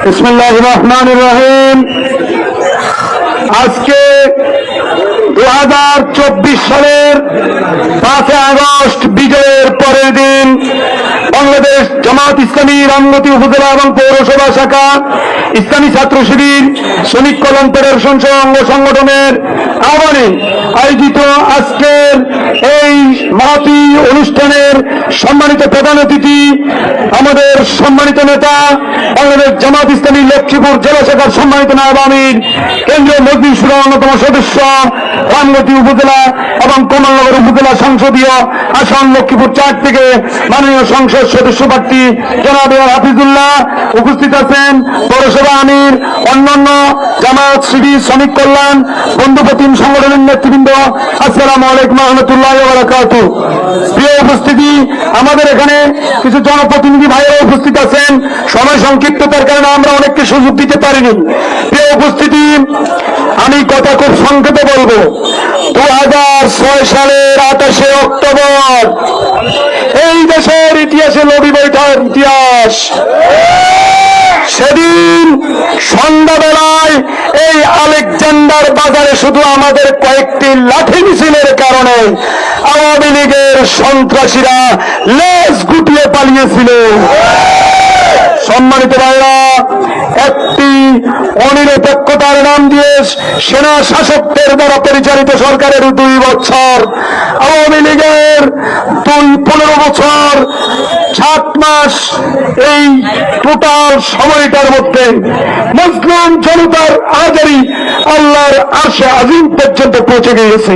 বিসমিল্লাহির রহমানির রহিম। আজকে 2024 সালের 5 আগস্ট বিজয়ের পরের দিন বাংলাদেশ জামাত ইসলামী রামগতি উপজেলা এবং পৌরসভা শাখা ইসলামী ছাত্র শিবির শ্রমিক কল্যাণ ফেডারেশন সহ অঙ্গ সংগঠনের আহ্বানে আয়োজিত আজকের এই মহতী অনুষ্ঠানের সম্মানিত প্রধান অতিথি আমাদের সম্মানিত নেতা বাংলাদেশ জামাত ইসলামী লক্ষ্মীপুর জেলা শাখার সম্মানিত নায়েব আমির কেন্দ্রীয় মজলিস শুরার অন্যতম সদস্য রামগতি উপজেলা এবং কমলনগর উপজেলা সংসদীয় আসন লক্ষ্মীপুর 4 থেকে মাননীয় সংসদ সদস্য প্রার্থী জনাব হাফিজুল্লাহ উপস্থিত আছেন, পৌরসভা আমির, অন্যান্য জামাত শিবির শ্রমিক কল্যাণ বন্ধুপ্রতিম সংগঠনের নেতৃবৃন্দ, আসসালামু আলাইকুম ওয়া রাহমাতুল্লাহি ওয়া বারাকাতুহু। প্রিয় উপস্থিতি, আমাদের এখানে কিছু জনপ্রতিনিধি ভাইয়েরা উপস্থিত আছেন। সময় সংক্ষিপ্ততার কারণে আমরা অনেককে সুযোগ দিতে পারিনি। প্রিয় উপস্থিতি, আমি কথা খুব সংক্ষেপে বলবো। 2006 সালের 28 অক্টোবর এই দেশের ইতিহাসে লবি বৈঠকের ইতিহাস। সেদিন সন্ধ্যাবেলায় এই আলেকজান্ডার বাজারে শুধু আমাদের কয়েকটি লাঠি মিছিলের কারণে আওয়ামী লীগের সন্ত্রাসীরা লেজ গুটিয়ে পালিয়েছিল। সম্মানিত ভাইরা, একটি অনিরপেক্ষতার নাম দিয়ে সেনা শাসকদের দ্বারা পরিচালিত সরকারের 2 বছর, আওয়ামী লীগের 15 বছর 7 মাস, এই টোটাল সময়টার মধ্যে মুসলিম জনতার আজারি আল্লাহর আরশে আজিম পর্যন্ত পৌঁছে গিয়েছে।